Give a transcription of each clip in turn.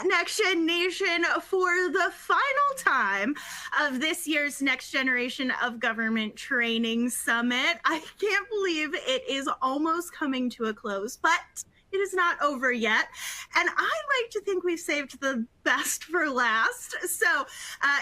NextGen Nation, for the final time of this year's Next Generation of Government Training Summit. I can't believe it is almost coming to a close, but it is not over yet. And I like to think we've saved the best for last. So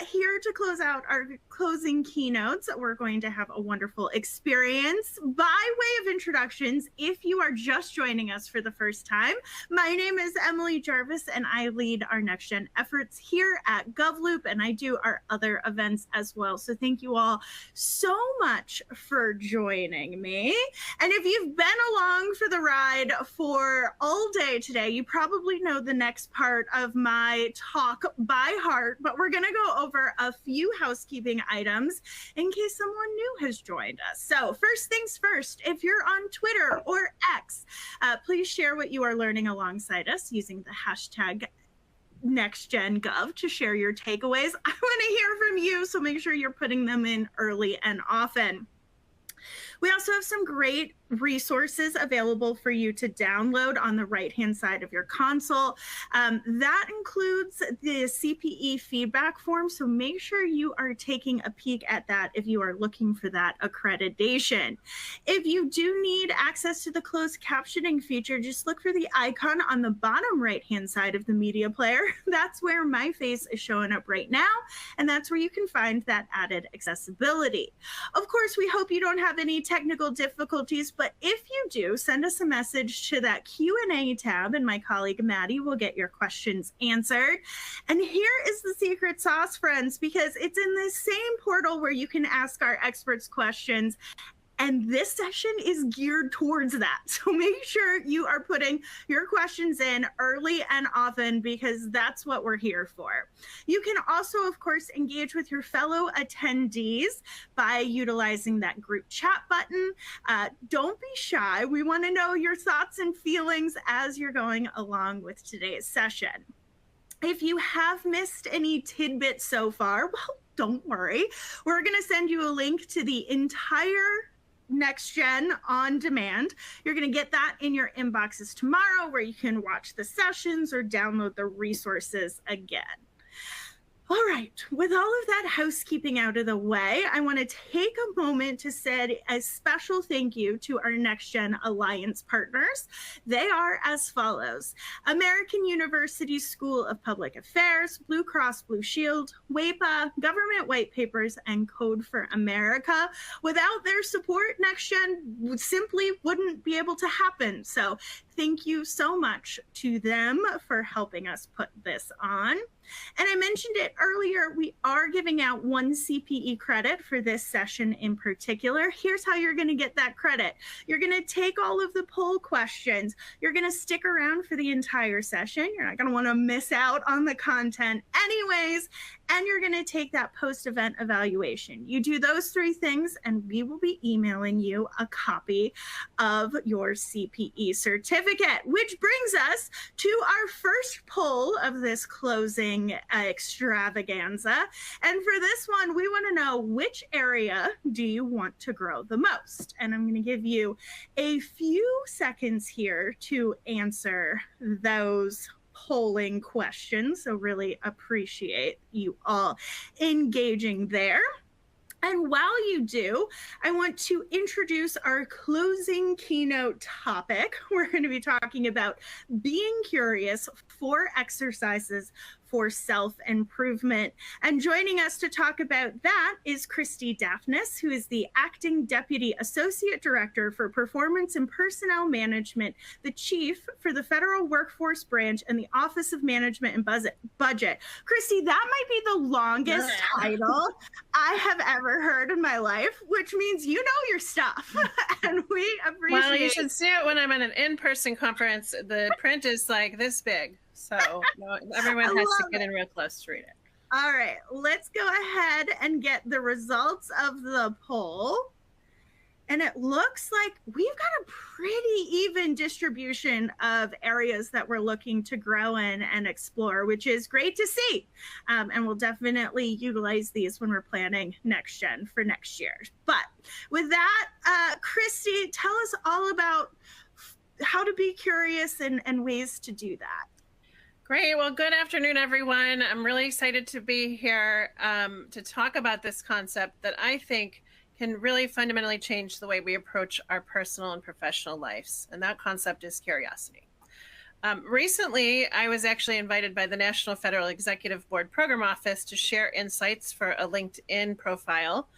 here to close out our closing keynotes, we're going to have a wonderful experience. By way of introductions, if you are just joining us for the first time, my name is Emily Jarvis and I lead our NextGen efforts here at GovLoop, and I do our other events as well. So thank you all so much for joining me. And if you've been along for the ride for all day today, you probably know the next part of my talk by heart, but we're going to go over a few housekeeping items in case someone new has joined us. So first things first, if you're on Twitter or X, please share what you are learning alongside us using the hashtag NextGenGov to share your takeaways. I want to hear from you, so make sure you're putting them in early and often. We also have some great resources available for you to download on the right-hand side of your console. That includes the CPE feedback form, so make sure you are taking a peek at that if you are looking for that accreditation. If you do need access to the closed captioning feature, just look for the icon on the bottom right-hand side of the media player. That's where my face is showing up right now, and that's where you can find that added accessibility. Of course, we hope you don't have any technical difficulties, but if you do, send us a message to that Q&A tab and my colleague Maddie will get your questions answered. And here is the secret sauce, friends, because it's in the same portal where you can ask our experts questions. And this session is geared towards that. So make sure you are putting your questions in early and often, because that's what we're here for. You can also, of course, engage with your fellow attendees by utilizing that group chat button. Don't be shy. We want to know your thoughts and feelings as you're going along with today's session. If you have missed any tidbits so far, well, don't worry. We're going to send you a link to the entire NextGen on demand. You're going to get that in your inboxes tomorrow, where you can watch the sessions or download the resources again. All right, with all of that housekeeping out of the way, I want to take a moment to say a special thank you to our NextGen Alliance partners. They are as follows: American University School of Public Affairs, Blue Cross Blue Shield, WAPA, Government White Papers, and Code for America. Without their support, NextGen simply wouldn't be able to happen. So thank you so much to them for helping us put this on. And I mentioned it earlier, we are giving out 1 CPE credit for this session in particular. Here's how you're going to get that credit. You're going to take all of the poll questions. You're going to stick around for the entire session. You're not going to want to miss out on the content anyways. And you're going to take that post-event evaluation. You do those 3 things, and we will be emailing you a copy of your CPE certificate, which brings us to our first poll of this closing extravaganza. And for this one, we want to know, which area do you want to grow the most? And I'm going to give you a few seconds here to answer those polling questions. So really appreciate you all engaging there. And while you do, I want to introduce our closing keynote topic. We're going to be talking about being curious for exercises for self-improvement. And joining us to talk about that is Kristy Daphnis, who is the Acting Deputy Associate Director for Performance and Personnel Management, the Chief for the Federal Workforce Branch and the Office of Management and Budget. Kristy, that might be the longest title I have ever heard in my life, which means you know your stuff. And we appreciate it. Well, you should see it when I'm at an in-person conference. The print is like this big. So everyone has to get in real close to read it. All right, let's go ahead and get the results of the poll. And it looks like we've got a pretty even distribution of areas that we're looking to grow in and explore, which is great to see. And we'll definitely utilize these when we're planning NextGen for next year. But with that, Kristy, tell us all about how to be curious and ways to do that. Great. Well, good afternoon, everyone. I'm really excited to be here to talk about this concept that I think can really fundamentally change the way we approach our personal and professional lives. And that concept is curiosity. Recently, I was actually invited by the National Federal Executive Board Program Office to share insights for a LinkedIn profile.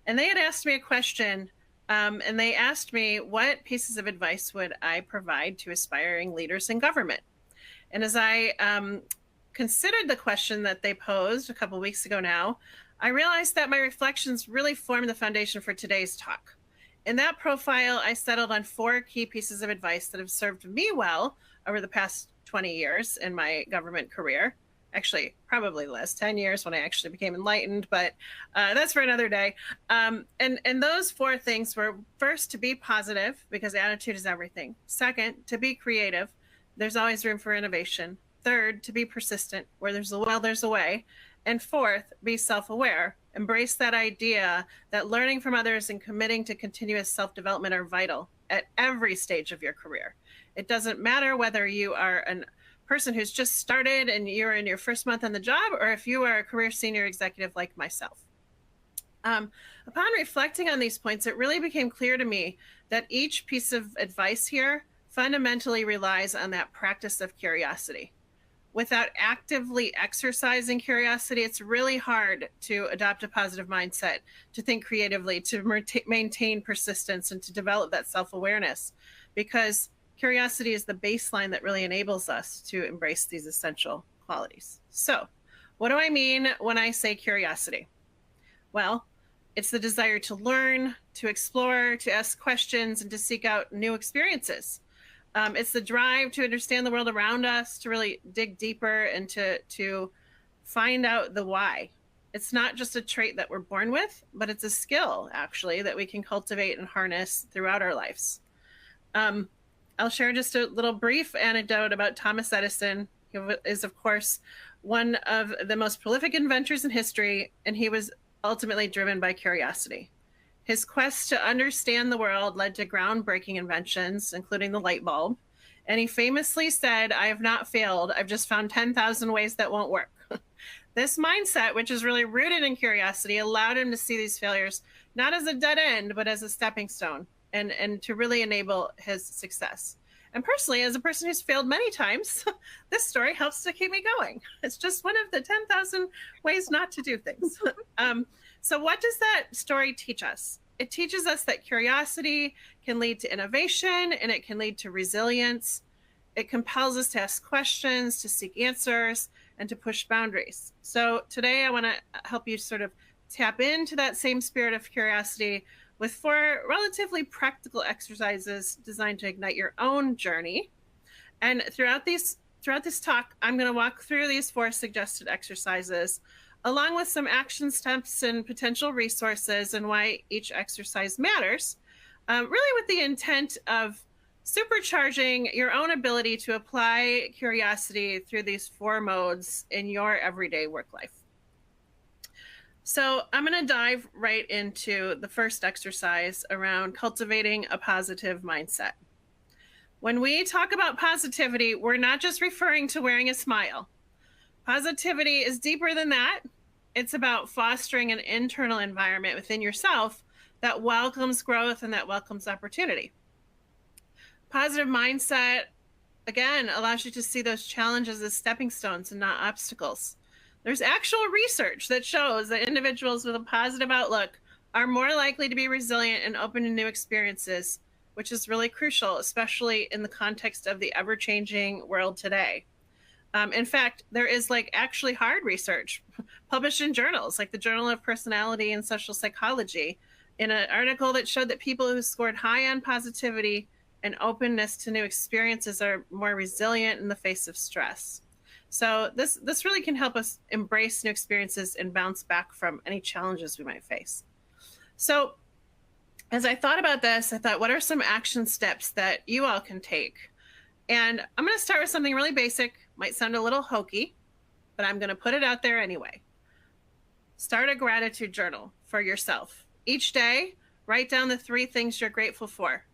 And they had asked me a question, and they asked me what pieces of advice would I provide to aspiring leaders in government. And as I considered the question that they posed a couple weeks ago now, I realized that my reflections really formed the foundation for today's talk. In that profile, I settled on 4 key pieces of advice that have served me well over the past 20 years in my government career. Actually, probably the last 10 years when I actually became enlightened, but that's for another day. And those 4 things were, first, to be positive, because attitude is everything. Second, to be creative. There's always room for innovation. Third, to be persistent. Where there's a will, there's a way. And fourth, be self-aware. Embrace that idea that learning from others and committing to continuous self-development are vital at every stage of your career. It doesn't matter whether you are a person who's just started and you're in your first month on the job, or if you are a career senior executive like myself. Upon reflecting on these points, it really became clear to me that each piece of advice here fundamentally relies on that practice of curiosity. Without actively exercising curiosity, it's really hard to adopt a positive mindset, to think creatively, to maintain persistence, and to develop that self-awareness, because curiosity is the baseline that really enables us to embrace these essential qualities. So, what do I mean when I say curiosity? Well, it's the desire to learn, to explore, to ask questions, and to seek out new experiences. It's the drive to understand the world around us, to really dig deeper, and to find out the why. It's not just a trait that we're born with, but it's a skill, actually, that we can cultivate and harness throughout our lives. I'll share just a little brief anecdote about Thomas Edison. He is, of course, one of the most prolific inventors in history, and he was ultimately driven by curiosity. His quest to understand the world led to groundbreaking inventions, including the light bulb. And he famously said, "I have not failed. I've just found 10,000 ways that won't work." This mindset, which is really rooted in curiosity, allowed him to see these failures not as a dead end, but as a stepping stone, and to really enable his success. And personally, as a person who's failed many times, this story helps to keep me going. It's just one of the 10,000 ways not to do things. So what does that story teach us? It teaches us that curiosity can lead to innovation, and it can lead to resilience. It compels us to ask questions, to seek answers, and to push boundaries. So today I want to help you sort of tap into that same spirit of curiosity with 4 relatively practical exercises designed to ignite your own journey. And throughout this talk, I'm going to walk through these 4 suggested exercises, along with some action steps and potential resources, and why each exercise matters, really with the intent of supercharging your own ability to apply curiosity through these 4 modes in your everyday work life. So I'm going to dive right into the first exercise around cultivating a positive mindset. When we talk about positivity, we're not just referring to wearing a smile. Positivity is deeper than that. It's about fostering an internal environment within yourself that welcomes growth and that welcomes opportunity. Positive mindset, again, allows you to see those challenges as stepping stones and not obstacles. There's actual research that shows that individuals with a positive outlook are more likely to be resilient and open to new experiences, which is really crucial, especially in the context of the ever-changing world today. In fact, there is actually hard research published in journals like the Journal of Personality and Social Psychology, in an article that showed that people who scored high on positivity and openness to new experiences are more resilient in the face of stress. So this really can help us embrace new experiences and bounce back from any challenges we might face. So as I thought about this, I thought, what are some action steps that you all can take? And I'm going to start with something really basic. Might sound a little hokey, but I'm going to put it out there anyway. Start a gratitude journal for yourself. Each day, write down the 3 things you're grateful for.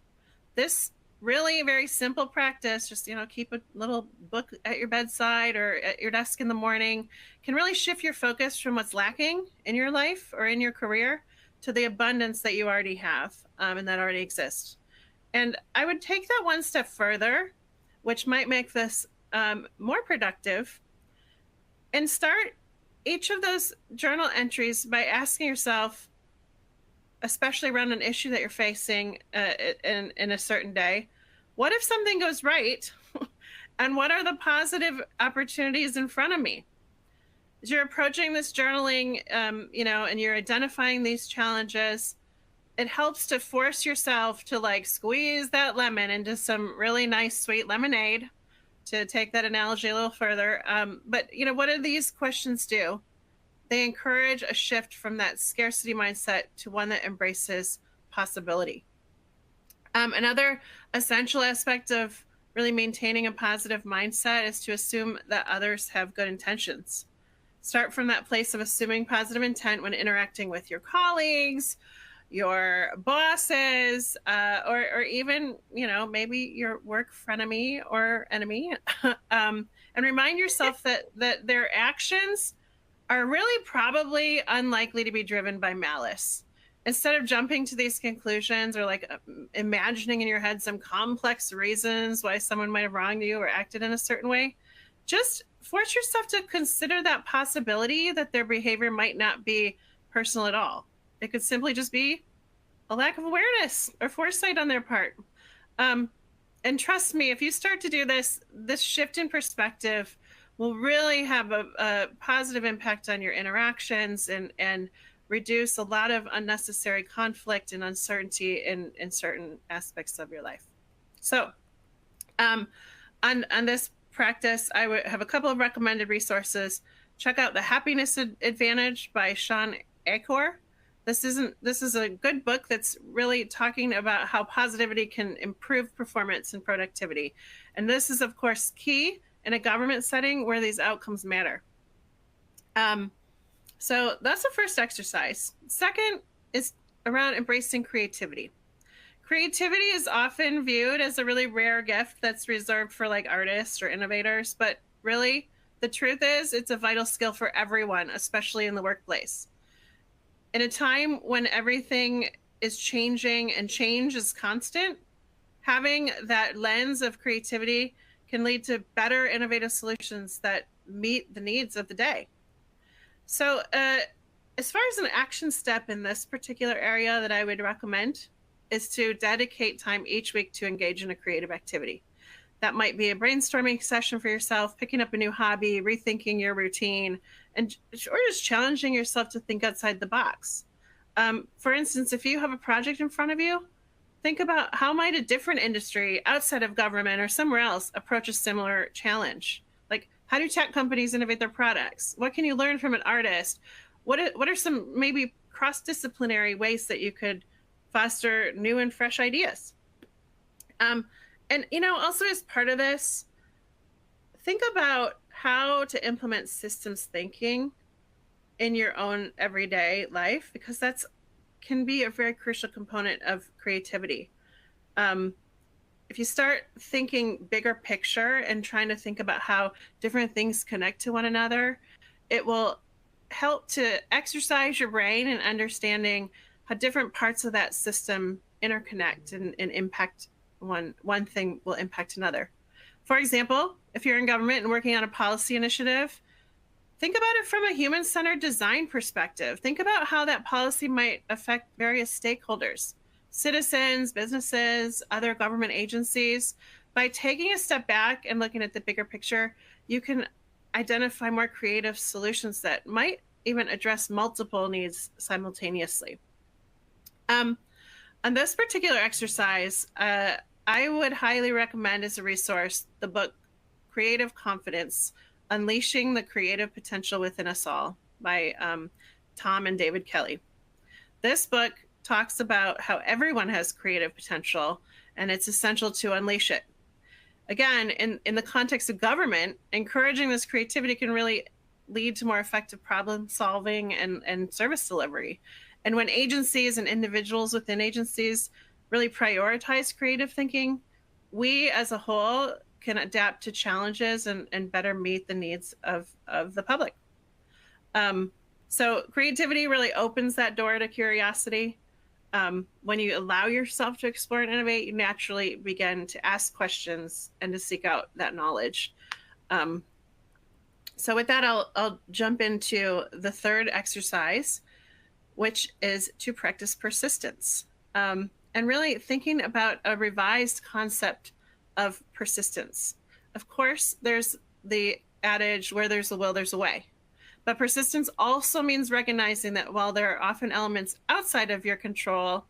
This really very simple practice, just, keep a little book at your bedside or at your desk in the morning, can really shift your focus from what's lacking in your life or in your career to the abundance that you already have, and that already exists. And I would take that one step further, which might make this more productive, and start each of those journal entries by asking yourself, especially around an issue that you're facing in a certain day, what if something goes right? And what are the positive opportunities in front of me? As you're approaching this journaling, and you're identifying these challenges, it helps to force yourself to like squeeze that lemon into some really nice sweet lemonade, to take that analogy a little further. But what do these questions do? They encourage a shift from that scarcity mindset to one that embraces possibility. Another essential aspect of really maintaining a positive mindset is to assume that others have good intentions. Start from that place of assuming positive intent when interacting with your colleagues, your bosses, or even, maybe your work frenemy or enemy. And remind yourself that their actions are really probably unlikely to be driven by malice. Instead of jumping to these conclusions or like imagining in your head some complex reasons why someone might have wronged you or acted in a certain way, just force yourself to consider that possibility that their behavior might not be personal at all. It could simply just be a lack of awareness or foresight on their part. And trust me, if you start to do this shift in perspective will really have a positive impact on your interactions and reduce a lot of unnecessary conflict and uncertainty in certain aspects of your life. So on this practice, I would have a couple of recommended resources. Check out The Happiness Advantage by Sean Achor. This is a good book that's really talking about how positivity can improve performance and productivity. And this is, of course, key in a government setting where these outcomes matter. So that's the first exercise. Second is around embracing creativity. Creativity is often viewed as a really rare gift that's reserved for like artists or innovators, but really the truth is it's a vital skill for everyone, especially in the workplace. In a time when everything is changing and change is constant, having that lens of creativity can lead to better innovative solutions that meet the needs of the day. So as far as an action step in this particular area that I would recommend is to dedicate time each week to engage in a creative activity. That might be a brainstorming session for yourself, picking up a new hobby, rethinking your routine, or just challenging yourself to think outside the box. For instance, if you have a project in front of you, think about how might a different industry outside of government or somewhere else approach a similar challenge? Like, how do tech companies innovate their products? What can you learn from an artist? What are some maybe cross-disciplinary ways that you could foster new and fresh ideas? And, also as part of this, think about how to implement systems thinking in your own everyday life, because that's can be a very crucial component of creativity. If you start thinking bigger picture and trying to think about how different things connect to one another, it will help to exercise your brain in understanding how different parts of that system interconnect and impact one thing will impact another. For example, if you're in government and working on a policy initiative, think about it from a human-centered design perspective. Think about how that policy might affect various stakeholders, citizens, businesses, other government agencies. By taking a step back and looking at the bigger picture, you can identify more creative solutions that might even address multiple needs simultaneously. On this particular exercise, I would highly recommend as a resource the book Creative Confidence, Unleashing the Creative Potential Within Us All by Tom and David Kelly. This book talks about how everyone has creative potential and it's essential to unleash it. Again, in the context of government, encouraging this creativity can really lead to more effective problem solving and service delivery. And when agencies and individuals within agencies really prioritize creative thinking, we as a whole can adapt to challenges and better meet the needs of the public. So creativity really opens that door to curiosity. When you allow yourself to explore and innovate, you naturally begin to ask questions and to seek out that knowledge. So with that, I'll jump into the third exercise, which is to practice persistence. And really thinking about a revised concept of persistence. Of course, there's the adage, where there's a will, there's a way. But persistence also means recognizing that while there are often elements outside of your control,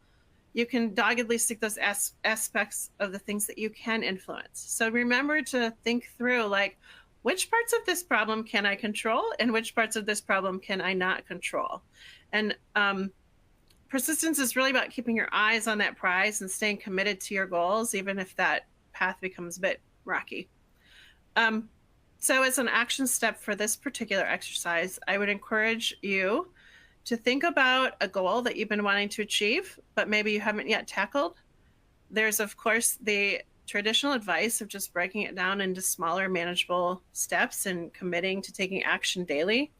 you can doggedly seek those aspects of the things that you can influence. So remember to think through, like, which parts of this problem can I control and which parts of this problem can I not control? And persistence is really about keeping your eyes on that prize and staying committed to your goals, even if that path becomes a bit rocky. So as an action step for this particular exercise, I would encourage you to think about a goal that you've been wanting to achieve, but maybe you haven't yet tackled. There's, of course, the traditional advice of just breaking it down into smaller, manageable steps and committing to taking action daily,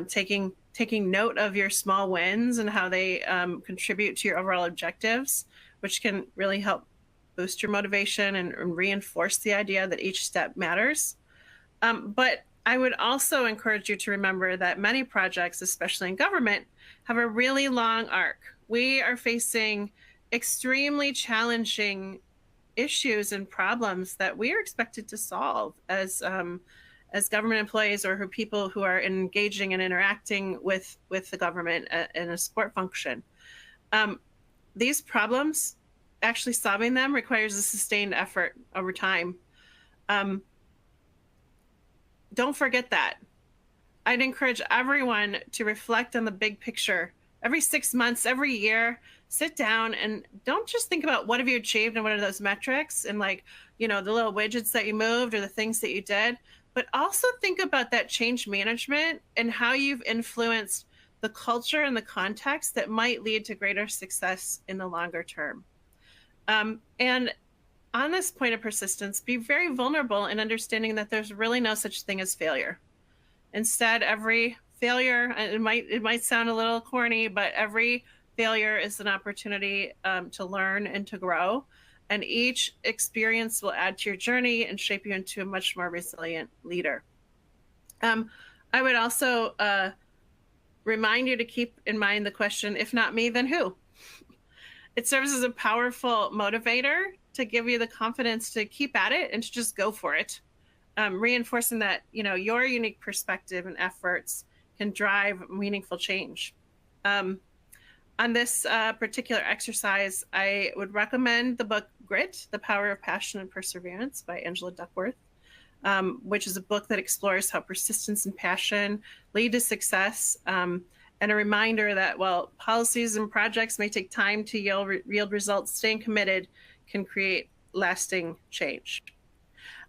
taking note of your small wins and how they contribute to your overall objectives, which can really help boost your motivation and reinforce the idea that each step matters. But I would also encourage you to remember that many projects, especially in government, have a really long arc. We are facing extremely challenging issues and problems that we are expected to solve as government employees or people who are engaging and interacting with the government in a support function. These problems, actually solving them, requires a sustained effort over time. Don't forget that. I'd encourage everyone to reflect on the big picture. Every 6 months, every year, sit down and don't just think about what have you achieved and what are those metrics and, like, you know, the little widgets that you moved or the things that you did, but also think about that change management and how you've influenced the culture and the context that might lead to greater success in the longer term. And on this point of persistence, be very vulnerable in understanding that there's really no such thing as failure. Instead, every failure, it might sound a little corny, but every failure is an opportunity to learn and to grow. And each experience will add to your journey and shape you into a much more resilient leader. I would also remind you to keep in mind the question, if not me, then who? It serves as a powerful motivator to give you the confidence to keep at it and to just go for it, reinforcing that, you know, your unique perspective and efforts can drive meaningful change. On this particular exercise, I would recommend the book Grit, The Power of Passion and Perseverance by Angela Duckworth, which is a book that explores how persistence and passion lead to success, and a reminder that while policies and projects may take time to yield results, staying committed can create lasting change.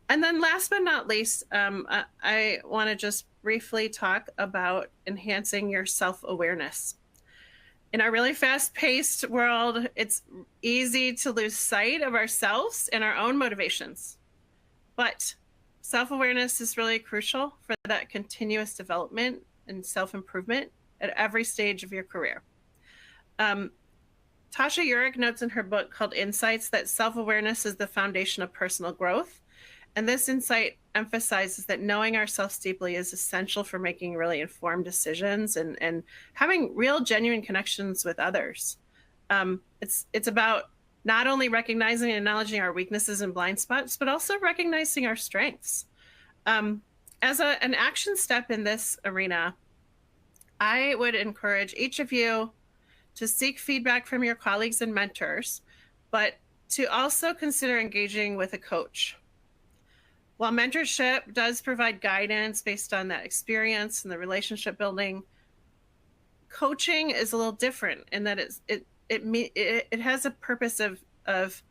And then last but not least, I want to just briefly talk about enhancing your self-awareness. In our really fast-paced world, it's easy to lose sight of ourselves and our own motivations. But self-awareness is really crucial for that continuous development and self-improvement at every stage of your career. Tasha Eurich notes in her book called Insights that self-awareness is the foundation of personal growth. And this insight emphasizes that knowing ourselves deeply is essential for making really informed decisions and having real, genuine connections with others. It's about not only recognizing and acknowledging our weaknesses and blind spots, but also recognizing our strengths. As an action step in this arena, I would encourage each of you to seek feedback from your colleagues and mentors, but to also consider engaging with a coach. While mentorship does provide guidance based on that experience and the relationship building, coaching is a little different in that it has a purpose of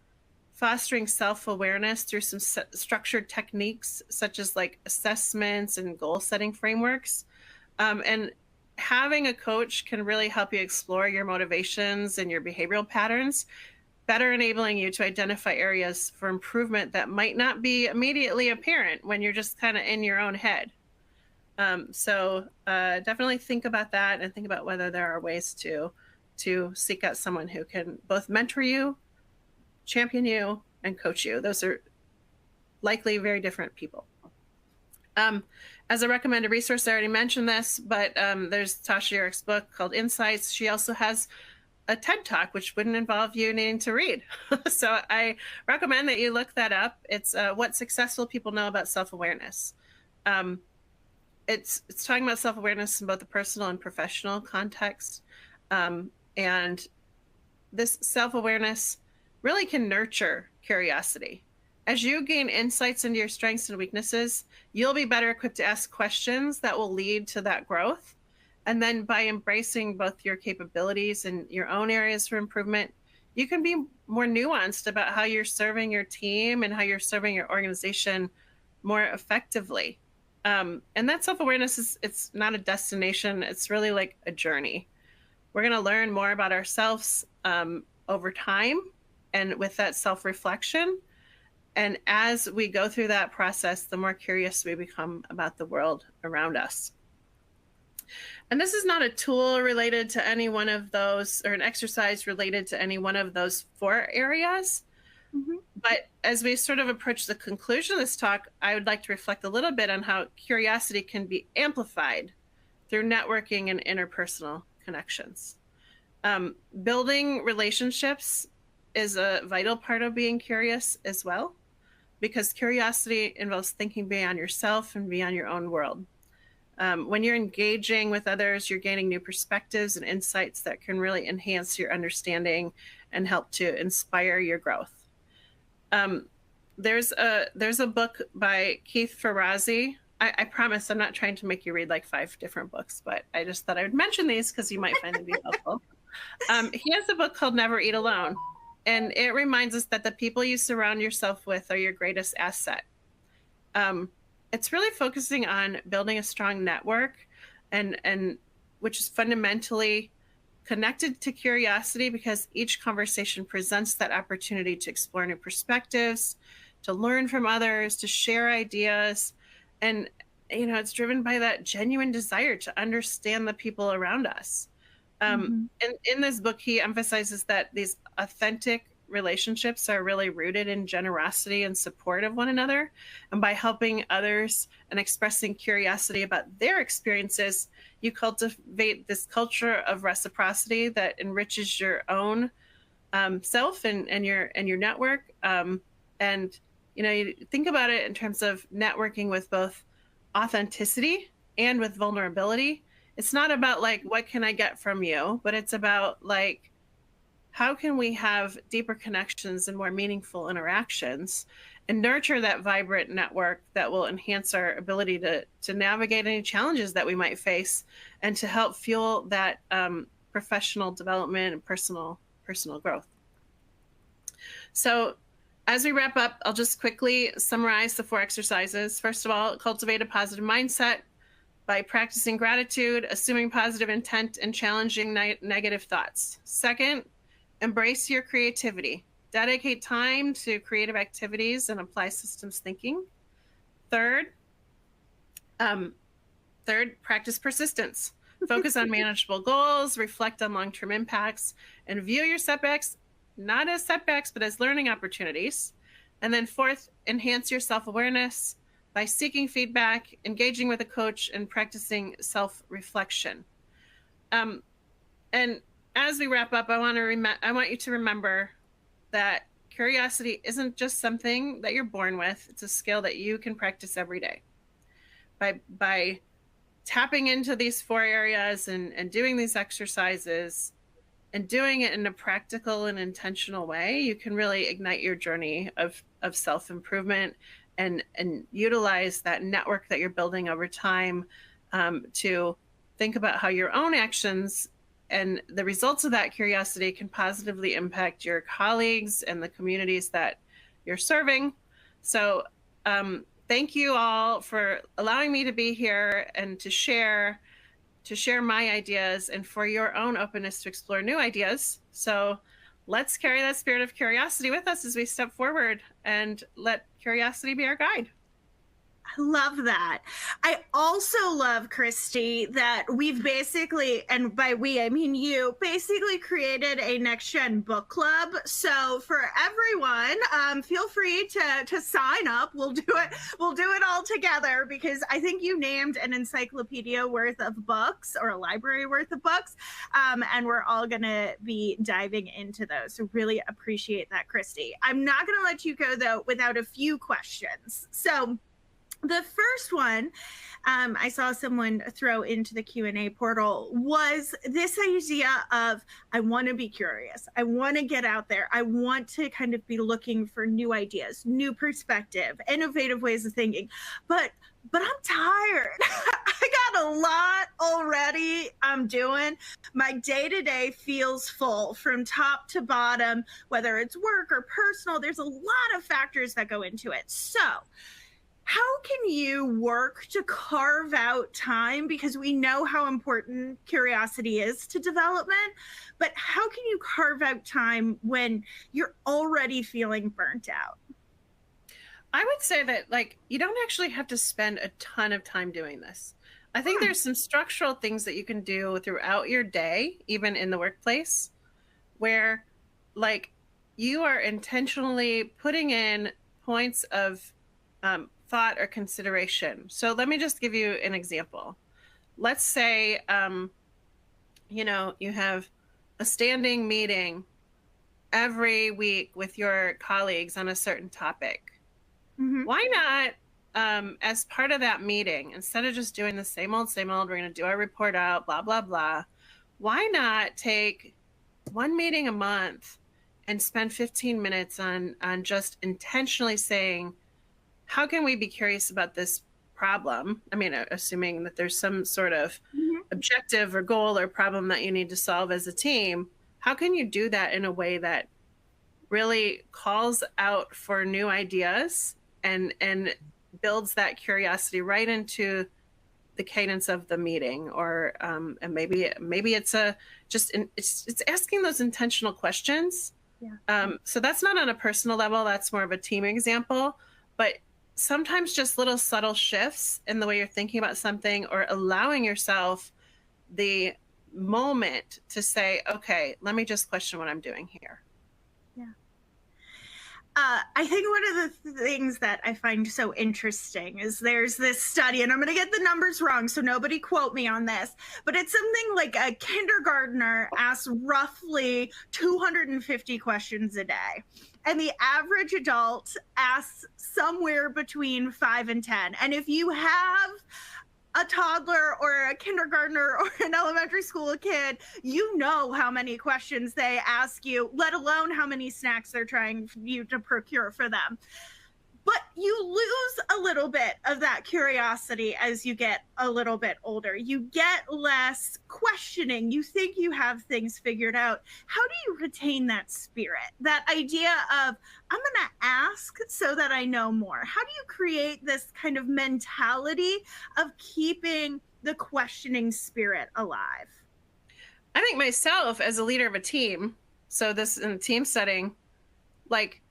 fostering self-awareness through some structured techniques, such as like assessments and goal-setting frameworks. And having a coach can really help you explore your motivations and your behavioral patterns better enabling you to identify areas for improvement that might not be immediately apparent when you're just kind of in your own head. So definitely think about that and think about whether there are ways to seek out someone who can both mentor you, champion you, and coach you. Those are likely very different people. As a recommended resource, I already mentioned this, but there's Tasha Yurick's book called Insights. She also has a TED Talk, which wouldn't involve you needing to read. So I recommend that you look that up. It's What Successful People Know About Self-Awareness. It's talking about self-awareness in both the personal and professional context. And this self-awareness really can nurture curiosity. As you gain insights into your strengths and weaknesses, you'll be better equipped to ask questions that will lead to that growth. And then by embracing both your capabilities and your own areas for improvement, you can be more nuanced about how you're serving your team and how you're serving your organization more effectively. And that self-awareness it's not a destination. It's really like a journey. We're going to learn more about ourselves over time and with that self-reflection. And as we go through that process, the more curious we become about the world around us. And this is not a tool related to any one of those, or an exercise related to any one of those 4 areas. Mm-hmm. But as we sort of approach the conclusion of this talk, I would like to reflect a little bit on how curiosity can be amplified through networking and interpersonal connections. Building relationships is a vital part of being curious as well, because curiosity involves thinking beyond yourself and beyond your own world. When you're engaging with others, you're gaining new perspectives and insights that can really enhance your understanding and help to inspire your growth. There's a book by Keith Ferrazzi. I promise I'm not trying to make you read like 5 different books, but I just thought I would mention these because you might find them to be helpful. He has a book called Never Eat Alone, and it reminds us that the people you surround yourself with are your greatest asset. It's really focusing on building a strong network and which is fundamentally connected to curiosity, because each conversation presents that opportunity to explore new perspectives, to learn from others, to share ideas. And, you know, it's driven by that genuine desire to understand the people around us. And in this book, he emphasizes that these authentic relationships are really rooted in generosity and support of one another. And by helping others and expressing curiosity about their experiences, you cultivate this culture of reciprocity that enriches your own self and your network. And you know, you think about it in terms of networking with both authenticity and with vulnerability. It's not about like, what can I get from you? But it's about like, how can we have deeper connections and more meaningful interactions and nurture that vibrant network that will enhance our ability to navigate any challenges that we might face and to help fuel that professional development and personal growth. So as we wrap up, I'll just quickly summarize the 4 exercises. First of all, cultivate a positive mindset by practicing gratitude, assuming positive intent, and challenging negative thoughts. Second, embrace your creativity. Dedicate time to creative activities and apply systems thinking. Third, practice persistence. Focus on manageable goals, reflect on long-term impacts, and view your setbacks not as setbacks, but as learning opportunities. And then 4th, enhance your self-awareness by seeking feedback, engaging with a coach, and practicing self-reflection. And as we wrap up, I want you to remember that curiosity isn't just something that you're born with. It's a skill that you can practice every day. By tapping into these 4 areas and doing these exercises and doing it in a practical and intentional way, you can really ignite your journey of self-improvement and utilize that network that you're building over time to think about how your own actions and the results of that curiosity can positively impact your colleagues and the communities that you're serving. So thank you all for allowing me to be here and to share my ideas and for your own openness to explore new ideas. So let's carry that spirit of curiosity with us as we step forward and let curiosity be our guide. I love that. I also love, Kristy, that we've basically, and by we, I mean you, basically created a NextGen book club. So for everyone, feel free to sign up. We'll do it all together, because I think you named an encyclopedia worth of books, or a library worth of books. And we're all going to be diving into those. So really appreciate that, Kristy. I'm not going to let you go, though, without a few questions. So the first one I saw someone throw into the Q&A portal was this idea of, I want to be curious. I want to get out there. I want to kind of be looking for new ideas, new perspective, innovative ways of thinking. But I'm tired. I got a lot already I'm doing. My day-to-day feels full from top to bottom, whether it's work or personal. There's a lot of factors that go into it. So how can you work to carve out time? Because we know how important curiosity is to development, but how can you carve out time when you're already feeling burnt out? I would say that, like, you don't actually have to spend a ton of time doing this. I think there's some structural things that you can do throughout your day, even in the workplace, where, like, you are intentionally putting in points of thought or consideration. So let me just give you an example. Let's say, you have a standing meeting every week with your colleagues on a certain topic. Mm-hmm. Why not, as part of that meeting, instead of just doing the same old, we're going to do our report out, blah, blah, blah. Why not take one meeting a month and spend 15 minutes on just intentionally saying, how can we be curious about this problem? I mean, assuming that there's some sort of objective or goal or problem that you need to solve as a team, how can you do that in a way that really calls out for new ideas and builds that curiosity right into the cadence of the meeting? Or and maybe it's it's asking those intentional questions. Yeah. So that's not on a personal level, that's more of a team example, but sometimes just little subtle shifts in the way you're thinking about something, or allowing yourself the moment to say, okay, let me just question what I'm doing here. Yeah. I think one of the things that I find so interesting is there's this study, and I'm going to get the numbers wrong, so nobody quote me on this, but it's something like a kindergartner asks roughly 250 questions a day. And the average adult asks somewhere between 5 and 10. And if you have a toddler or a kindergartner or an elementary school kid, you know how many questions they ask you, let alone how many snacks they're trying you to procure for them. But you lose a little bit of that curiosity as you get a little bit older. You get less questioning. You think you have things figured out. How do you retain that spirit, that idea of, I'm going to ask so that I know more? How do you create this kind of mentality of keeping the questioning spirit alive? I think myself as a leader of a team, so this in a team setting, like,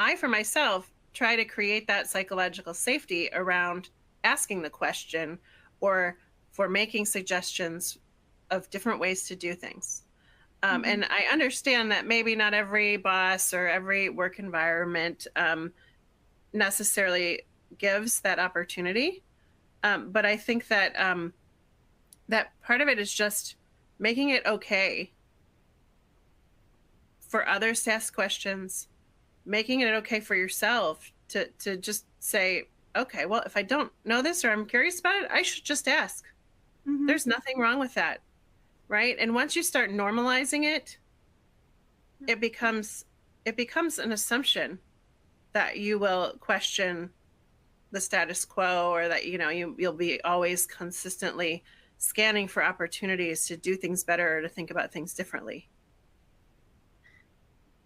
I for myself try to create that psychological safety around asking the question, or for making suggestions of different ways to do things. And I understand that maybe not every boss or every work environment necessarily gives that opportunity. But I think that that part of it is just making it okay for others to ask questions, making it okay for yourself to just say, okay, well, if I don't know this or I'm curious about it, I should just ask. There's nothing wrong with that, right? And once you start normalizing it, it becomes an assumption that you will question the status quo, or that you'll be always consistently scanning for opportunities to do things better or to think about things differently.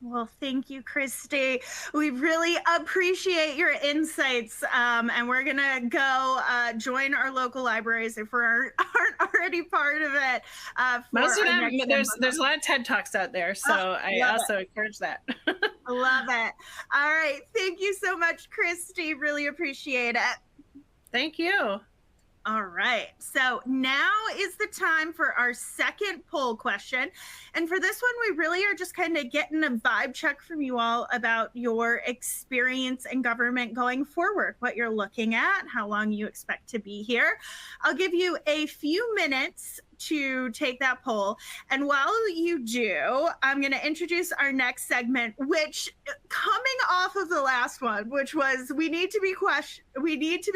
Well, thank you, Kristy. We really appreciate your insights. And we're going to go join our local libraries if we aren't already part of it. Most of them, there's a lot of TED Talks out there. So I also encourage that. I love it. All right. Thank you so much, Kristy. Really appreciate it. Thank you. All right, so now is the time for our second poll question. And for this one, we really are just kind of getting a vibe check from you all about your experience in government going forward, what you're looking at, how long you expect to be here. I'll give you a few minutes to take that poll. And while you do, I'm going to introduce our next segment, which coming off of the last one, which was we need to be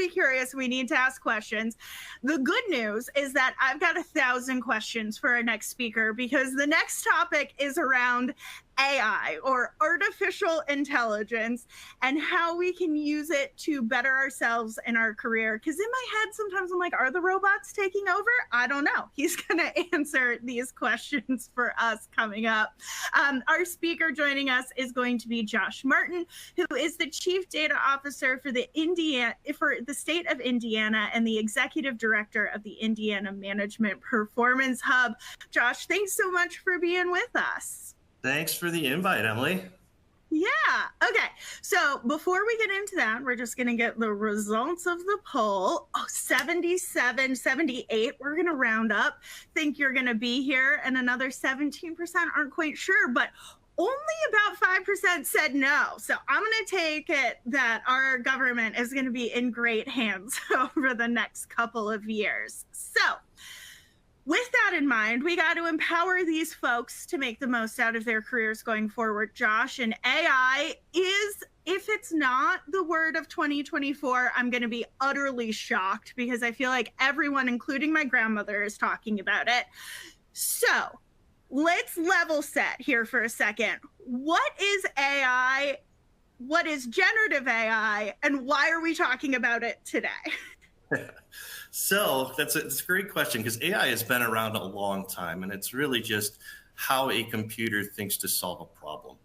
curious, we need to ask questions. The good news is that I've got 1,000 questions for our next speaker, because the next topic is around AI, or artificial intelligence, and how we can use it to better ourselves in our career. Because in my head, sometimes I'm like, are the robots taking over? I don't know. He's going to answer these questions for us coming up. Our speaker joining us is going to be Josh Martin, who is the Chief Data Officer for the state of Indiana and the Executive Director of the Indiana Management Performance Hub. Josh, thanks so much for being with us. Thanks for the invite, Emily. Yeah. Okay. So before we get into that, we're just going to get the results of the poll. Oh, 77, 78. We're going to round up. Think you're going to be here. And another 17% aren't quite sure, but only about 5% said no. So I'm going to take it that our government is going to be in great hands over the next couple of years. So with that in mind, we got to empower these folks to make the most out of their careers going forward, Josh. And AI is, if it's not the word of 2024, I'm going to be utterly shocked, because I feel like everyone, including my grandmother, is talking about it. So let's level set here for a second. What is AI? What is generative AI? And why are we talking about it today? So that's a great question, because AI has been around a long time, and it's really just how a computer thinks to solve a problem.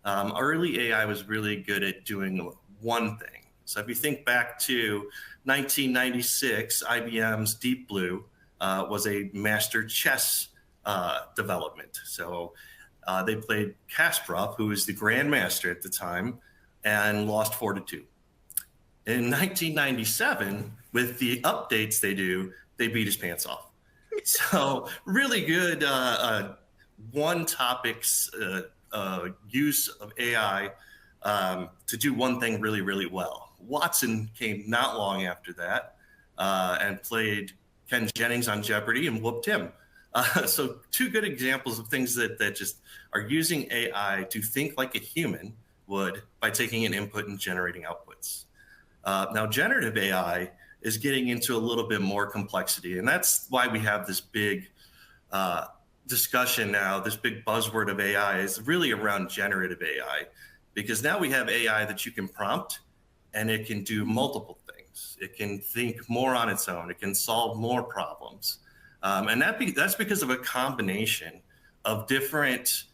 Early AI was really good at doing one thing. So if you think back to 1996, IBM's Deep Blue was a master chess development. So they played Kasparov, who was the grandmaster at the time, and lost 4-2. In 1997, with the updates they beat his pants off. So really good one topic's use of AI to do one thing really, really well. Watson came not long after that and played Ken Jennings on Jeopardy and whooped him. So two good examples of things that just are using AI to think like a human would by taking an input and generating outputs. Now, generative AI is getting into a little bit more complexity, and that's why we have this big discussion now. This big buzzword of AI is really around generative AI, because now we have AI that you can prompt, and it can do multiple things. It can think more on its own. It can solve more problems, and that's because of a combination of different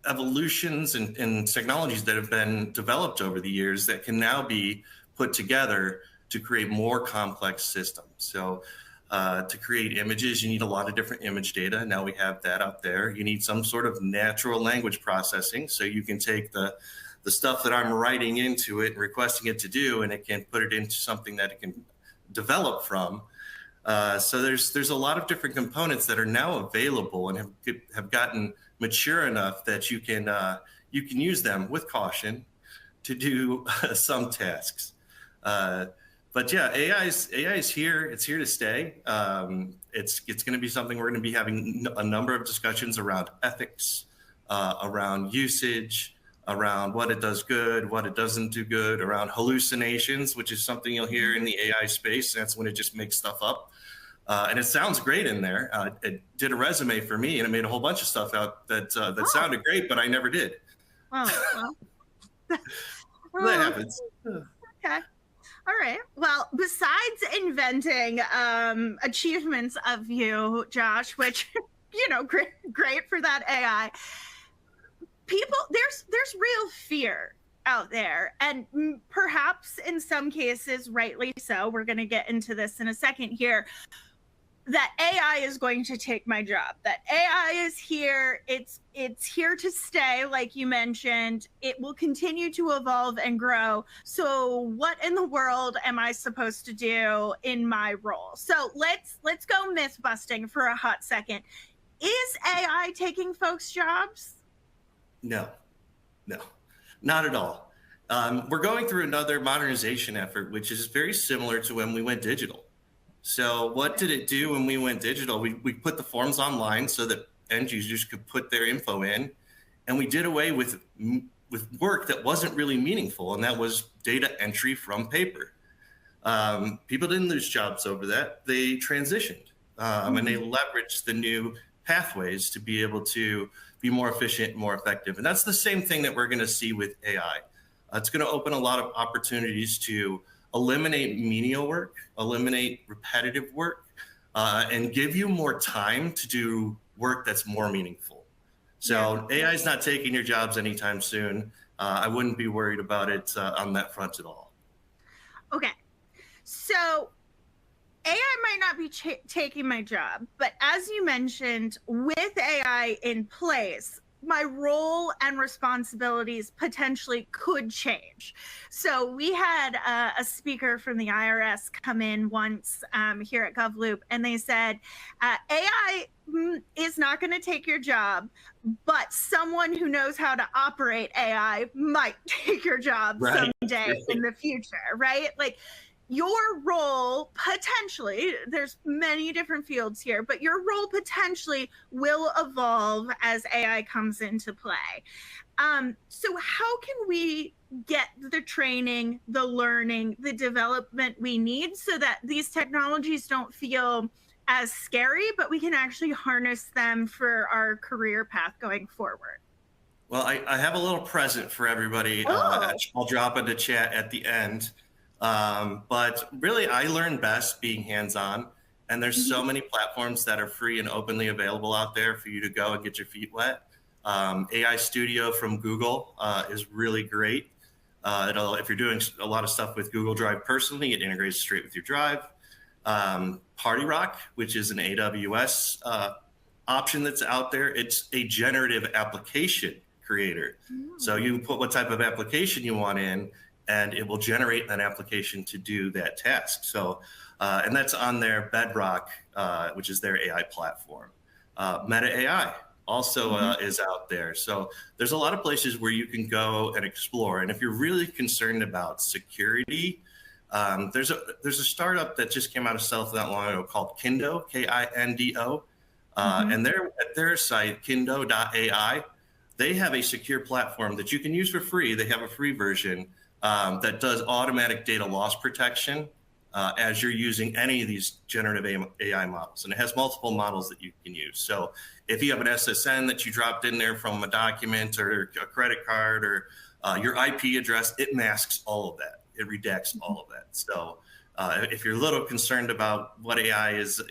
evolutions and technologies that have been developed over the years that can now be put together to create more complex systems. So to create images, you need a lot of different image data. Now we have that out there. You need some sort of natural language processing, so you can take the stuff that I'm writing into it and requesting it to do, and it can put it into something that it can develop from. So there's a lot of different components that are now available and have gotten mature enough that you can use them with caution to do some tasks. But yeah, AI is here. It's here to stay. It's going to be something we're going to be having a number of discussions around ethics, around usage, around what it does good, what it doesn't do good, around hallucinations, which is something you'll hear in the AI space. That's when it just makes stuff up. And it sounds great in there. It did a resume for me, and it made a whole bunch of stuff out that sounded great, but I never did. Oh, well. That happens. Okay. All right. Well, besides inventing achievements of you, Josh, which, great for that AI, there's real fear out there, and perhaps in some cases rightly so. We're going to get into this in a second here, that AI is going to take my job, that AI is here, it's here to stay, like you mentioned. It will continue to evolve and grow. So what in the world am I supposed to do in my role? So let's go myth busting for a hot second. Is AI taking folks' jobs? No, not at all. We're going through another modernization effort, which is very similar to when we went digital. So what did it do when we went digital? We put the forms online so that end users could put their info in, and we did away with work that wasn't really meaningful, and that was data entry from paper. People didn't lose jobs over that. They transitioned, and they leveraged the new pathways to be able to be more efficient and more effective. And that's the same thing that we're going to see with AI. It's going to open a lot of opportunities to eliminate menial work, eliminate repetitive work, and give you more time to do work that's more meaningful. So AI is not taking your jobs anytime soon. I wouldn't be worried about it on that front at all. Okay, so AI might not be taking my job, but as you mentioned, with AI in place, my role and responsibilities potentially could change. So we had a speaker from the IRS come in once here at GovLoop, and they said, AI is not going to take your job, but someone who knows how to operate AI might take your job someday in the future, right? Like, your role potentially, there's many different fields here, but your role potentially will evolve as AI comes into play. So how can we get the training, the learning, the development we need so that these technologies don't feel as scary, but we can actually harness them for our career path going forward? Well, I have a little present for everybody. I'll drop in the chat at the end. But really, I learn best being hands-on, and there's so many platforms that are free and openly available out there for you to go and get your feet wet. AI Studio from Google is really great. If you're doing a lot of stuff with Google Drive personally, it integrates straight with your Drive. Party Rock, which is an AWS option that's out there, it's a generative application creator. So you put what type of application you want in, and it will generate an application to do that task. So, and that's on their Bedrock, which is their AI platform. Meta AI also is out there. So there's a lot of places where you can go and explore. And if you're really concerned about security, there's a startup that just came out of stealth not long ago called Kindo, Kindo. And at their site, kindo.ai, they have a secure platform that you can use for free. They have a free version that does automatic data loss protection as you're using any of these generative AI models. And it has multiple models that you can use. So if you have an SSN that you dropped in there from a document or a credit card or your IP address, it masks all of that. It redacts all of that. So if you're a little concerned about what AI is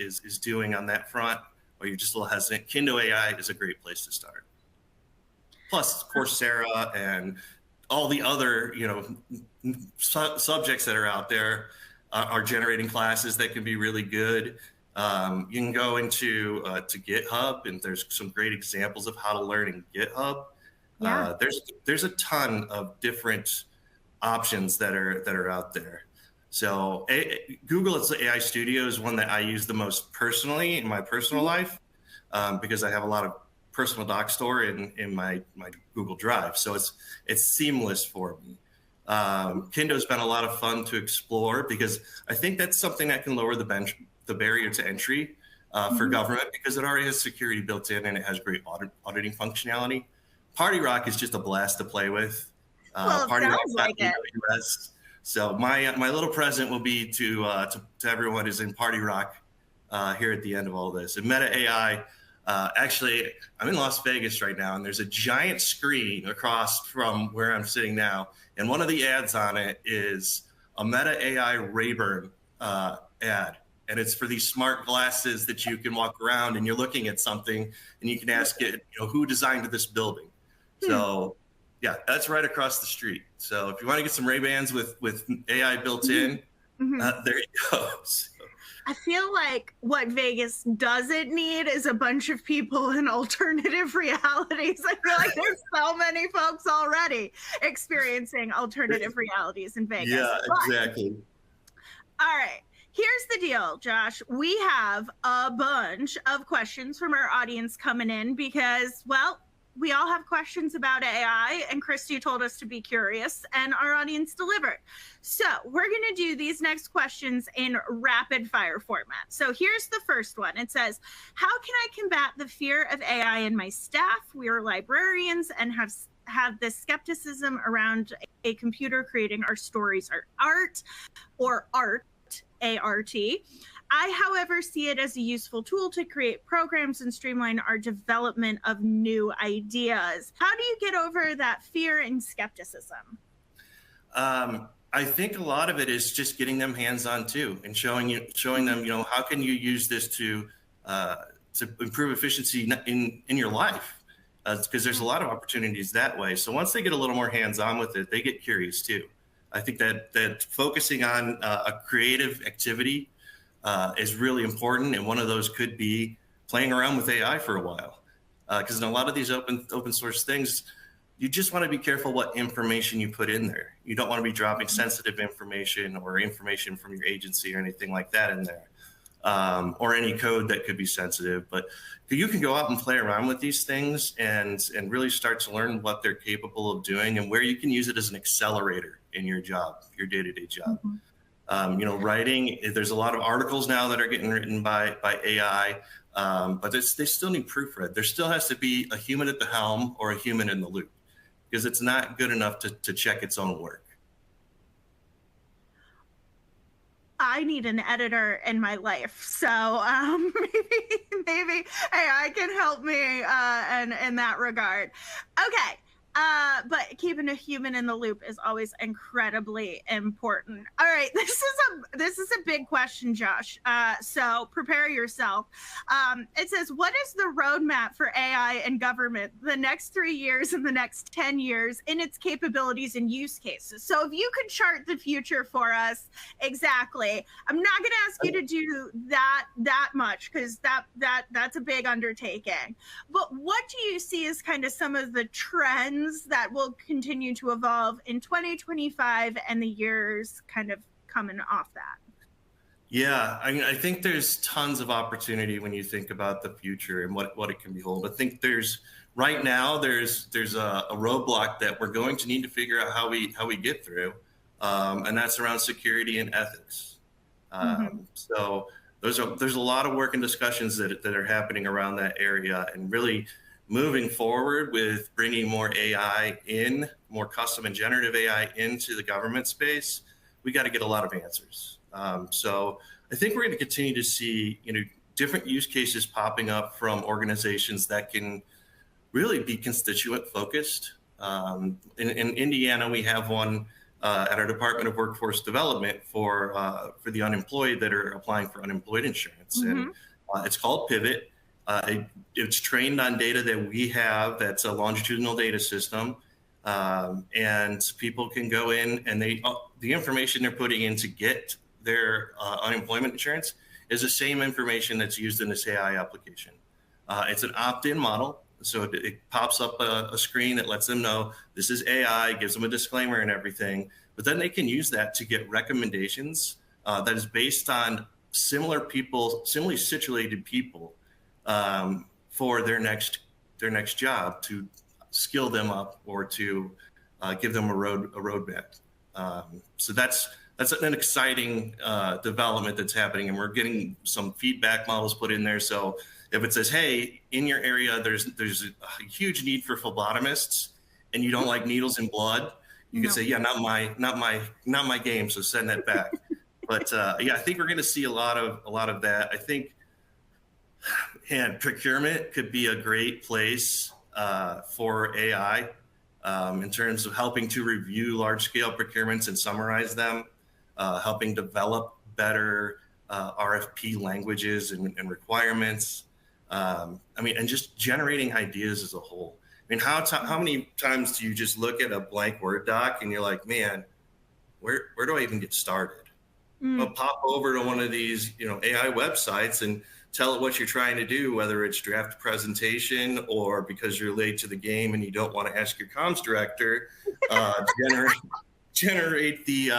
doing on that front, or you're just a little hesitant, Kindo AI is a great place to start. Plus Coursera and all the other, subjects that are out there are generating classes that can be really good. You can go into to GitHub, and there's some great examples of how to learn in GitHub. Yeah. There's a ton of different options that are out there. So Google's AI Studio is one that I use the most personally in my personal life because I have a lot of personal doc store in my Google Drive. So it's seamless for me. Kindo's been a lot of fun to explore because I think that's something that can lower the barrier to entry for government because it already has security built in and it has great auditing functionality. Party Rock is just a blast to play with. Party Rock like US. So my little present will be to everyone who's in Party Rock here at the end of all this. And Meta AI, actually, I'm in Las Vegas right now, and there's a giant screen across from where I'm sitting now. And one of the ads on it is a Meta AI Rayburn ad. And it's for these smart glasses that you can walk around and you're looking at something and you can ask it, who designed this building? So yeah, that's right across the street. So if you want to get some Ray-Bans with AI built in, there you go. So, I feel like what Vegas doesn't need is a bunch of people in alternative realities. I feel like there's so many folks already experiencing alternative realities in Vegas. yeah, exactly. All right. Here's the deal, Josh. We have a bunch of questions from our audience coming in because, well, we all have questions about AI, and Kristy told us to be curious, and our audience delivered. So we're going to do these next questions in rapid fire format. So here's the first one. It says, how can I combat the fear of AI in my staff? We are librarians and have this skepticism around a computer creating our stories or art, A-R-T. I, however, see it as a useful tool to create programs and streamline our development of new ideas. How do you get over that fear and skepticism? I think a lot of it is just getting them hands-on too, and showing them, how can you use this to improve efficiency in your life? Because there's a lot of opportunities that way. So once they get a little more hands-on with it, they get curious too. I think that focusing on a creative activity is really important, and one of those could be playing around with AI for a while. Because in a lot of these open source things, you just want to be careful what information you put in there. You don't want to be dropping sensitive information or information from your agency or anything like that in there, or any code that could be sensitive. But you can go out and play around with these things and really start to learn what they're capable of doing and where you can use it as an accelerator in your job, your day-to-day job. Writing, there's a lot of articles now that are getting written by AI, but they still need proofread. There still has to be a human at the helm or a human in the loop, because it's not good enough to check its own work. I need an editor in my life, so maybe AI can help me in that regard. Okay. But keeping a human in the loop is always incredibly important. All right, this is a big question, Josh. So prepare yourself. It says, what is the roadmap for AI and government the next 3 years and the next 10 years in its capabilities and use cases? So if you could chart the future for us, exactly. I'm not going to ask you to do that much, because that's a big undertaking. But what do you see as kind of some of the trends that will continue to evolve in 2025 and the years kind of coming off that? Yeah, I think there's tons of opportunity when you think about the future and what it can behold. I think right now there's a roadblock that we're going to need to figure out how we get through, and that's around security and ethics. So there's a lot of work and discussions that are happening around that area, and really moving forward with bringing more AI in, more custom and generative AI into the government space. We got to get a lot of answers. So I think we're going to continue to see, different use cases popping up from organizations that can really be constituent focused. In Indiana, we have one at our Department of Workforce Development for the unemployed that are applying for unemployed insurance, and it's called Pivot. It's trained on data that we have. That's a longitudinal data system, and people can go in and the information they're putting in to get their unemployment insurance is the same information that's used in this AI application. It's an opt-in model, so it pops up a screen that lets them know this is AI, gives them a disclaimer and everything, but then they can use that to get recommendations that is based on similarly situated people for their next job, to skill them up or to give them a roadmap. So that's an exciting development that's happening, and we're getting some feedback models put in there. So if it says, hey, in your area there's a huge need for phlebotomists, and you don't like needles and blood, you can say, yeah, not my game, so send that back. But yeah, I think we're going to see a lot of that. I think. And procurement could be a great place for AI in terms of helping to review large-scale procurements and summarize them, helping develop better RFP languages and requirements. And just generating ideas as a whole. mean, how many times do you just look at a blank Word doc and you're like, man, where do I even get started? Well, pop over to one of these, AI websites and tell it what you're trying to do, whether it's draft a presentation or because you're late to the game and you don't want to ask your comms director, generate the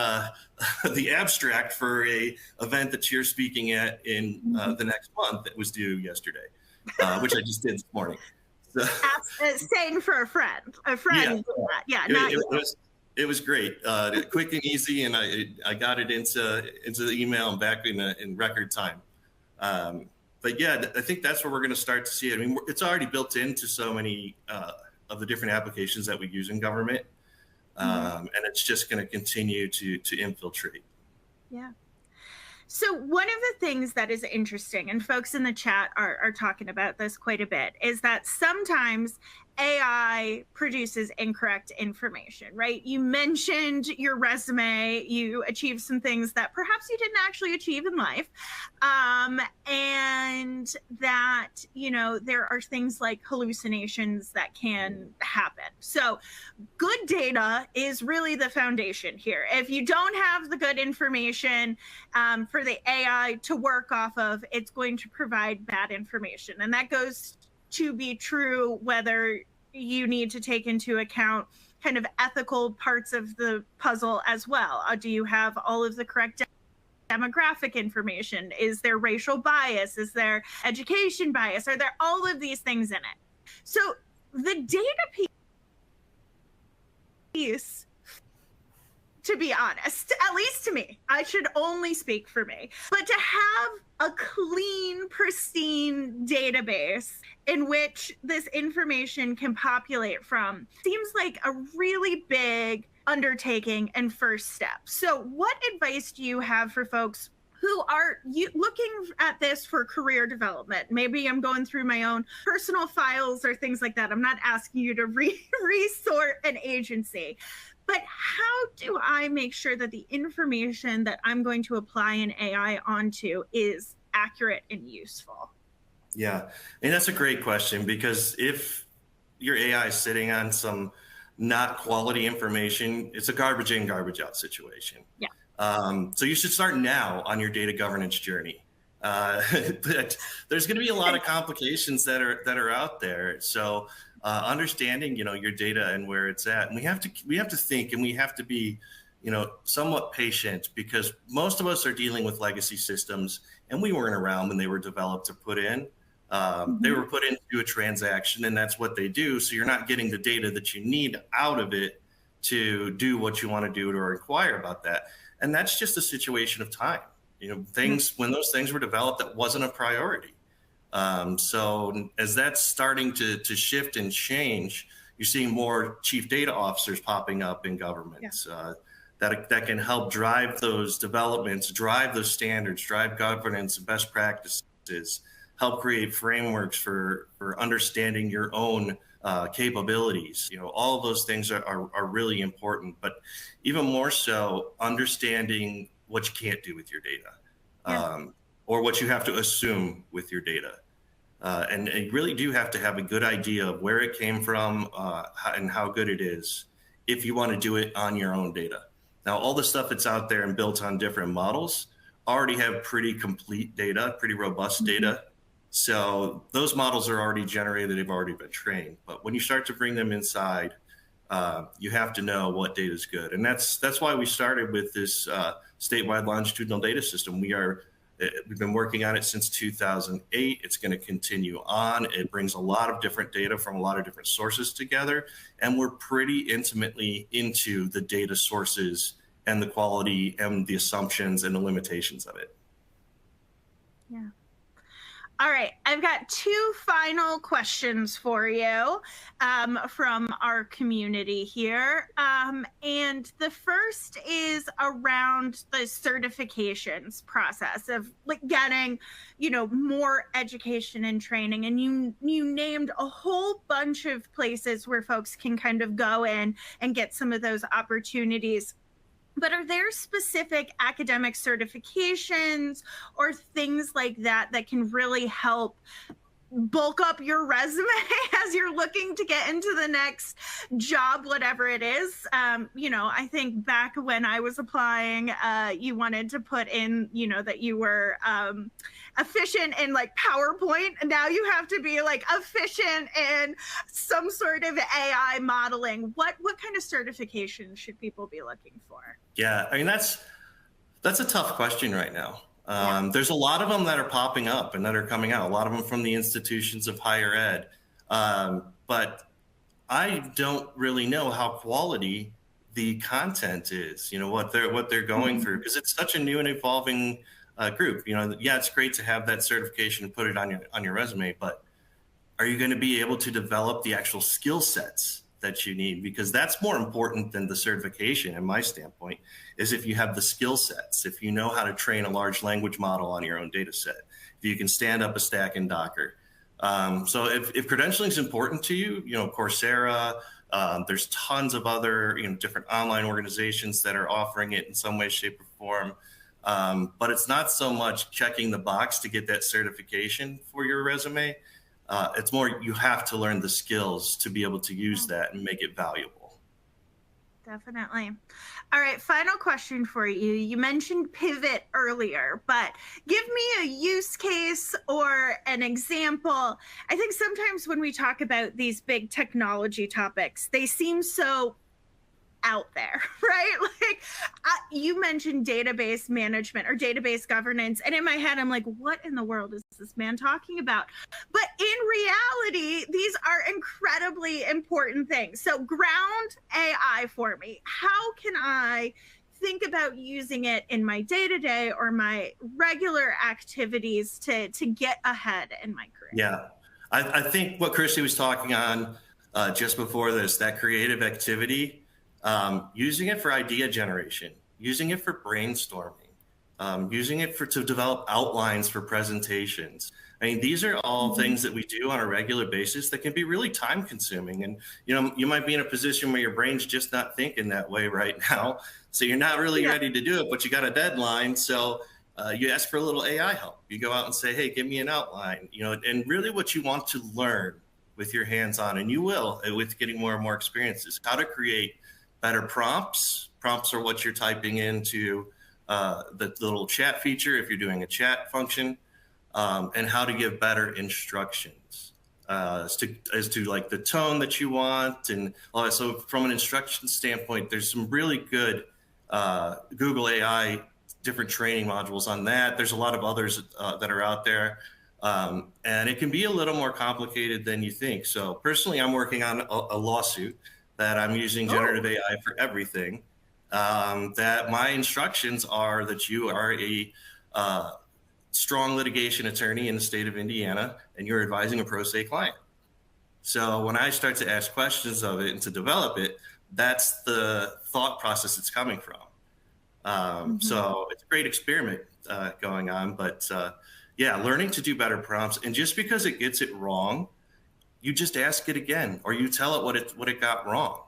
abstract for a event that you're speaking at in the next month that was due yesterday, which I just did this morning. So, saying for a friend. Yeah, it was great, quick and easy, and I got it into the email and back in record time. But yeah, I think that's where we're going to start to see it. I mean, it's already built into so many of the different applications that we use in government, and it's just going to continue to infiltrate. Yeah. So one of the things that is interesting, and folks in the chat are talking about this quite a bit, is that sometimes AI produces incorrect information, right? You mentioned your resume, you achieved some things that perhaps you didn't actually achieve in life. And that, there are things like hallucinations that can happen. So good data is really the foundation here. If you don't have the good information for the AI to work off of, it's going to provide bad information. And that goes to be true whether you need to take into account kind of ethical parts of the puzzle as well. Do you have all of the correct demographic information? Is there racial bias? Is there education bias? Are there all of these things in it? So the data piece, to be honest, at least to me, I should only speak for me, but to have a clean, pristine database in which this information can populate from seems like a really big undertaking and first step. So what advice do you have for folks who are looking at this for career development? Maybe I'm going through my own personal files or things like that. I'm not asking you to resort an agency. But how do I make sure that the information that I'm going to apply an AI onto is accurate and useful? Yeah, and that's a great question, because if your AI is sitting on some not quality information, it's a garbage in, garbage out situation. Yeah. So you should start now on your data governance journey. But there's going to be a lot of complications that are out there. So understanding, your data and where it's at, and we have to think, and we have to be, somewhat patient, because most of us are dealing with legacy systems, and we weren't around when they were developed or put in. They were put into a transaction, and that's what they do. So you're not getting the data that you need out of it to do what you want to do or inquire about that. And that's just a situation of time. When those things were developed, that wasn't a priority. So as that's starting to shift and change, you're seeing more chief data officers popping up in governments that can help drive those developments, drive those standards, drive governance and best practices, help create frameworks for understanding your own capabilities. All of those things are really important, but even more so, understanding what you can't do with your data, or what you have to assume with your data. And you really do have to have a good idea of where it came from and how good it is if you want to do it on your own data. Now, all the stuff that's out there and built on different models already have pretty complete data, pretty robust data. So those models are already generated, they've already been trained. But when you start to bring them inside, you have to know what data is good. And that's why we started with this statewide longitudinal data system. We've been working on it since 2008. It's going to continue on. It brings a lot of different data from a lot of different sources together, and we're pretty intimately into the data sources and the quality and the assumptions and the limitations of it. Yeah. All right, I've got two final questions for you from our community here. And the first is around the certifications process of getting, more education and training. And you named a whole bunch of places where folks can kind of go in and get some of those opportunities. But are there specific academic certifications or things like that that can really help bulk up your resume as you're looking to get into the next job, whatever it is. I think back when I was applying, you wanted to put in, that you were efficient in like PowerPoint, and now you have to be like efficient in some sort of AI modeling. What kind of certification should people be looking for? Yeah, I mean, that's a tough question right now. There's a lot of them that are popping up and that are coming out, a lot of them from the institutions of higher ed. But I don't really know how quality the content is, what they're going through, because it's such a new and evolving group. It's great to have that certification and put it on your resume, but are you going to be able to develop the actual skill sets that you need? Because that's more important than the certification, in my standpoint, is if you have the skill sets, if you know how to train a large language model on your own data set, if you can stand up a stack in Docker. So if credentialing is important to you, Coursera, there's tons of other, different online organizations that are offering it in some way, shape, or form. But it's not so much checking the box to get that certification for your resume. It's more, you have to learn the skills to be able to use that and make it valuable. Definitely. All right, final question for you. You mentioned pivot earlier, but give me a use case or an example. I think sometimes when we talk about these big technology topics, they seem so out there, right? Like you mentioned database management or database governance, and in my head I'm like, what in the world is this man talking about? But in reality, these are incredibly important things. So ground AI for me. How can I think about using it in my day-to-day or my regular activities to get ahead in my career? Yeah, I think what Kristy was talking on just before this, that creative activity, using it for idea generation, using it for brainstorming, using it to develop outlines for presentations. I mean, these are all things that we do on a regular basis that can be really time consuming. And, you might be in a position where your brain's just not thinking that way right now. So you're not really ready to do it, but you got a deadline. So you ask for a little AI help. You go out and say, hey, give me an outline, and really what you want to learn with your hands on, and you will with getting more and more experiences, how to create better prompts. Prompts are what you're typing into the little chat feature if you're doing a chat function, and how to give better instructions as to like the tone that you want and all that. So from an instruction standpoint, there's some really good Google AI different training modules on that. There's a lot of others that are out there, and it can be a little more complicated than you think. So personally, I'm working on a lawsuit that I'm using generative AI for everything. That my instructions are that you are a strong litigation attorney in the state of Indiana, and you're advising a pro se client. So when I start to ask questions of it and to develop it, that's the thought process it's coming from. So it's a great experiment going on, but learning to do better prompts. And just because it gets it wrong, you just ask it again, or you tell it what it got wrong,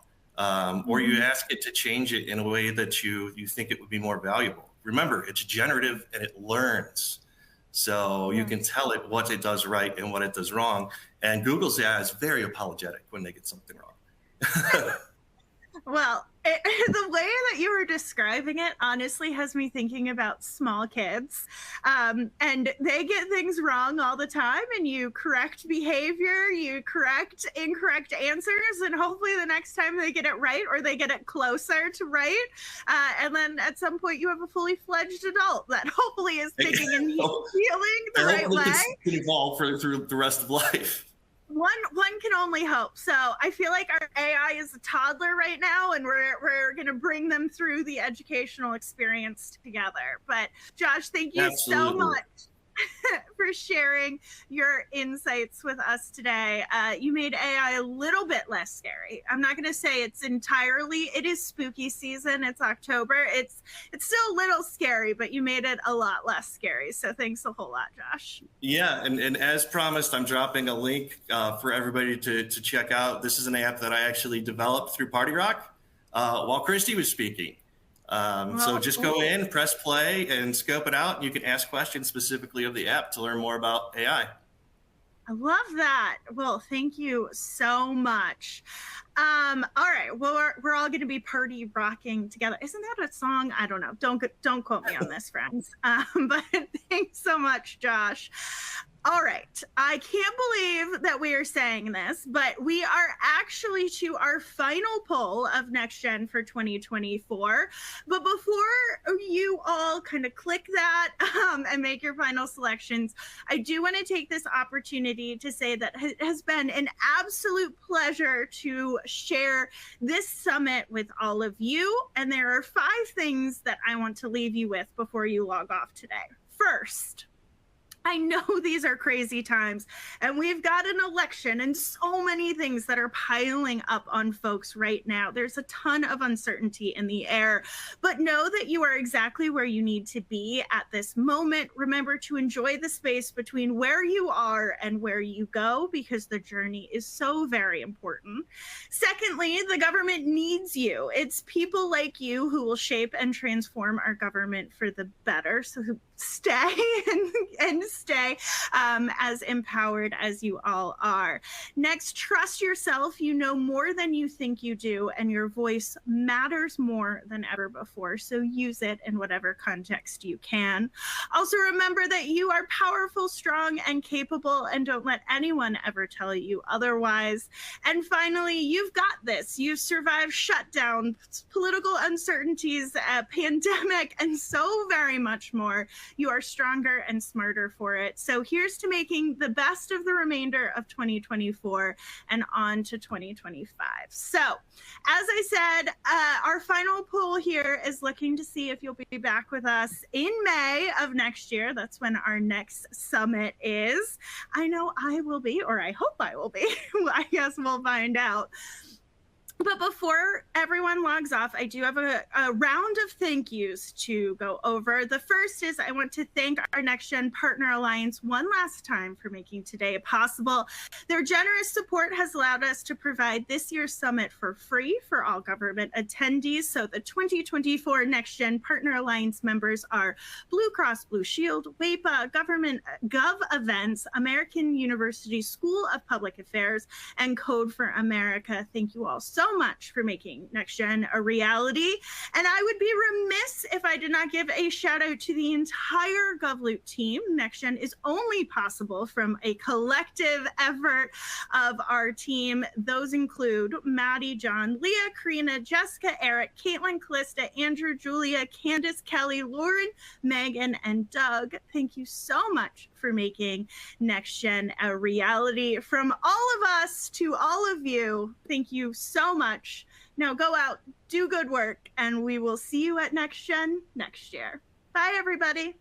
or you ask it to change it in a way that you think it would be more valuable. Remember, it's generative and it learns. So you can tell it what it does right and what it does wrong. And Google's AI is very apologetic when they get something wrong. Well, the way that you were describing it honestly has me thinking about small kids, and they get things wrong all the time, and you correct behavior, you correct incorrect answers, and hopefully the next time they get it right, or they get it closer to right, and then at some point you have a fully fledged adult that hopefully is thinking and feeling the right way. Can evolve through the rest of life. One can only hope. So I feel like our AI is a toddler right now, and we're going to bring them through the educational experience together. But Josh, thank you so much for sharing your insights with us today. You made AI a little bit less scary. I'm not going to say it is spooky season. It's October. It's still a little scary, but you made it a lot less scary. So thanks a whole lot, Josh. Yeah, and as promised, I'm dropping a link for everybody to check out. This is an app that I actually developed through Party Rock while Kristy was speaking. So just go in, press play, and scope it out. And you can ask questions specifically of the app to learn more about AI. I love that. Well, thank you so much. All right. Well, we're all going to be party rocking together. Isn't that a song? I don't know. Don't quote me on this, friends. But thanks so much, Josh. All right. I can't believe that we are saying this, but we are actually to our final poll of NextGen for 2024. But before you all kind of click that and make your final selections, I do want to take this opportunity to say that it has been an absolute pleasure to share this summit with all of you. And there are 5 things that I want to leave you with before you log off today. First, I know these are crazy times, and we've got an election and so many things that are piling up on folks right now. There's a ton of uncertainty in the air, but know that you are exactly where you need to be at this moment. Remember to enjoy the space between where you are and where you go, because the journey is so very important. Secondly, the government needs you. It's people like you who will shape and transform our government for the better. So stay and stay as empowered as you all are. Next, trust yourself. You know more than you think you do, and your voice matters more than ever before. So use it in whatever context you can. Also, remember that you are powerful, strong, and capable, and don't let anyone ever tell you otherwise. And finally, you've got this. You've survived shutdown, political uncertainties, a pandemic, and so very much more. You are stronger and smarter for it. So here's to making the best of the remainder of 2024 and on to 2025. So as I said, our final poll here is looking to see if you'll be back with us in May of next year. That's when our next summit is. I know I will be, or I hope I will be. I guess we'll find out. But before everyone logs off, I do have a round of thank yous to go over. The first is I want to thank our NextGen Partner Alliance one last time for making today possible. Their generous support has allowed us to provide this year's summit for free for all government attendees. So the 2024 NextGen Partner Alliance members are Blue Cross Blue Shield, WAPA, Government Gov Events, American University School of Public Affairs, and Code for America. Thank you all so much for making NextGen a reality. And I would be remiss if I did not give a shout out to the entire GovLoop team. NextGen is only possible from a collective effort of our team. Those include Maddie, John, Leah, Karina, Jessica, Eric, Caitlin, Callista, Andrew, Julia, Candace, Kelly, Lauren, Megan, and Doug. Thank you so much for making NextGen a reality. From all of us to all of you, thank you so much. Now go out, do good work, and we will see you at NextGen next year. Bye, everybody.